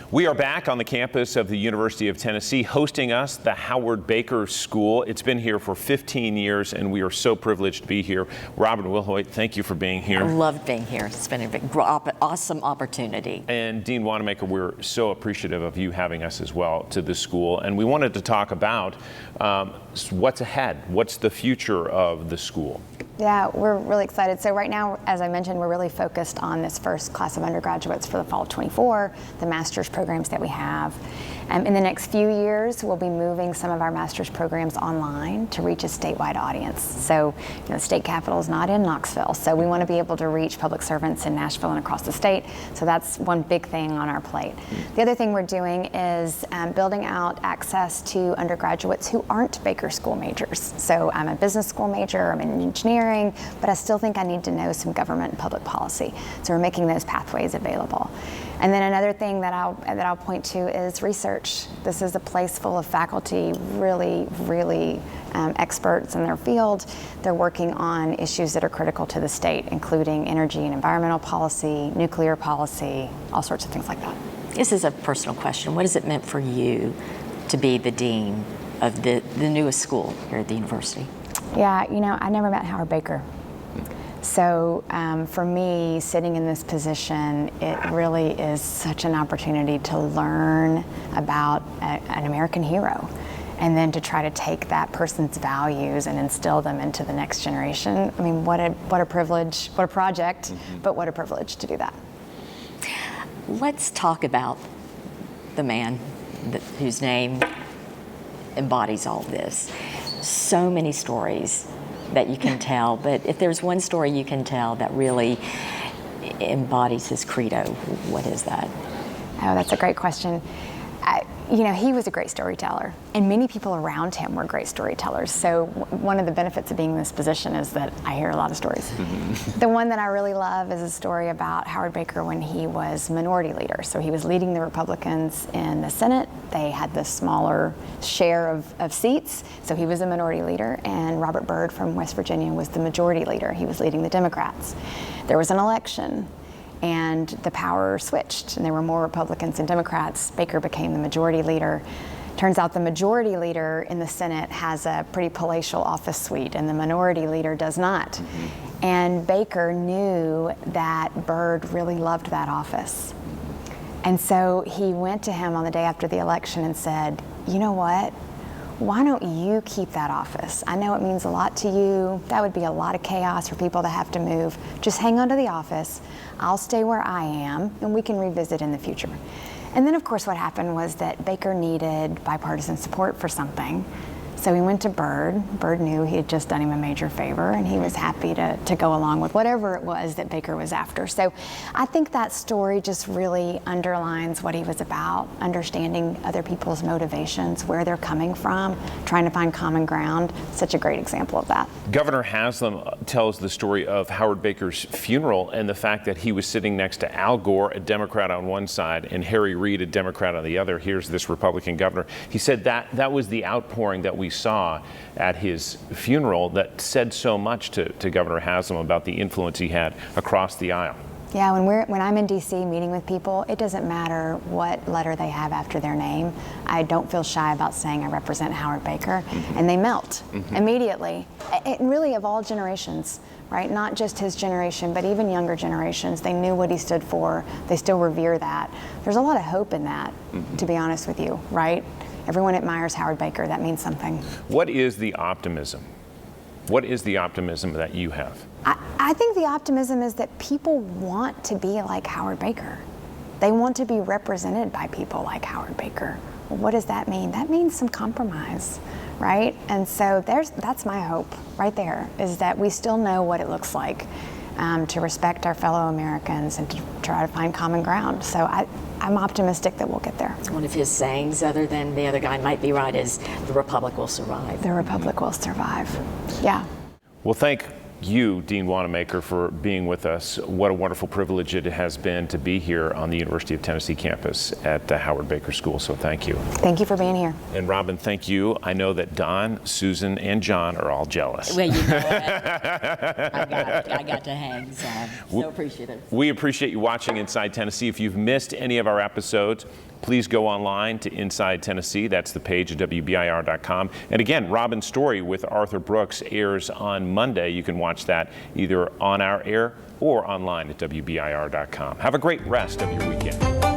We are back on the campus of the University of Tennessee, hosting us, the Howard Baker School. It's been here for 15 years, and we are so privileged to be here. Robin Wilhoit, thank you for being here. I love being here. It's been an awesome opportunity. And Dean Wanamaker, we're so appreciative of you having us as well to the school. And we wanted to talk about what's ahead. What's the future of the school? Yeah, we're really excited. So right now, as I mentioned, we're really focused on this first class of undergraduates for the fall of 24, the master's programs that we have. In the next few years, we'll be moving some of our master's programs online to reach a statewide audience. So, the state capital is not in Knoxville, so we want to be able to reach public servants in Nashville and across the state. So that's one big thing on our plate. The other thing we're doing is building out access to undergraduates who aren't Baker School majors. So I'm a business school major, I'm in engineering, but I still think I need to know some government and public policy. So we're making those pathways available. And then another thing that I'll point to is research. This is a place full of faculty, really experts in their field. They're working on issues that are critical to the state, including energy and environmental policy, nuclear policy, all sorts of things like that. This is a personal question. What has it meant for you to be the dean of the newest school here at the university? Yeah, I never met Howard Baker. So for me, sitting in this position, it really is such an opportunity to learn about an American hero, and then to try to take that person's values and instill them into the next generation. I mean, what a privilege, what a project, but what a privilege to do that. Let's talk about the man whose name embodies all this. So many stories that you can tell, but if there's one story you can tell that really embodies his credo, what is that? Oh, that's a great question. He was a great storyteller, and many people around him were great storytellers. So one of the benefits of being in this position is that I hear a lot of stories. The one that I really love is a story about Howard Baker when he was minority leader. So he was leading the Republicans in the Senate. They had the smaller share of seats, so he was a minority leader, and Robert Byrd from West Virginia was the majority leader. He was leading the Democrats. There was an election, and the power switched, and there were more Republicans than Democrats. Baker became the majority leader. Turns out the majority leader in the Senate has a pretty palatial office suite, and the minority leader does not. And Baker knew that Byrd really loved that office. And so he went to him on the day after the election and said, you know what? Why don't you keep that office? I know it means a lot to you. That would be a lot of chaos for people to have to move. Just hang on to the office. I'll stay where I am, and we can revisit in the future. And then, of course, what happened was that Baker needed bipartisan support for something. So he went to Byrd. Byrd knew he had just done him a major favor, and he was happy to go along with whatever it was that Baker was after. So I think that story just really underlines what he was about, understanding other people's motivations, where they're coming from, trying to find common ground. Such a great example of that. Governor Haslam tells the story of Howard Baker's funeral and the fact that he was sitting next to Al Gore, a Democrat on one side, and Harry Reid, a Democrat on the other. Here's this Republican governor. He said that was the outpouring that we saw at his funeral that said so much to Governor Haslam about the influence he had across the aisle. Yeah, when I'm in D.C. meeting with people, it doesn't matter what letter they have after their name. I don't feel shy about saying I represent Howard Baker, and they melt immediately. It really of all generations, right? Not just his generation, but even younger generations. They knew what he stood for. They still revere that. There's a lot of hope in that, to be honest with you, right? Everyone admires Howard Baker. That means something. What is the optimism? What is the optimism that you have? I think the optimism is that people want to be like Howard Baker. They want to be represented by people like Howard Baker. Well, what does that mean? That means some compromise, right? And so that's my hope right there, is that we still know what it looks like to respect our fellow Americans and to try to find common ground. So I'm optimistic that we'll get there. One of his sayings, other than the other guy might be right, is the Republic will survive. The Republic will survive. Yeah. Well, thank you, Dean Wanamaker, for being with us. What a wonderful privilege it has been to be here on the University of Tennessee campus at the Howard Baker School, so thank you. Thank you for being here. And Robin, thank you. I know that Don, Susan, and John are all jealous. Well, you know it. I got to hang, so appreciative. We appreciate you watching Inside Tennessee. If you've missed any of our episodes, please go online to Inside Tennessee. That's the page at WBIR.com. And again, Robin's story with Arthur Brooks airs on Monday. You can watch that either on our air or online at WBIR.com. Have a great rest of your weekend.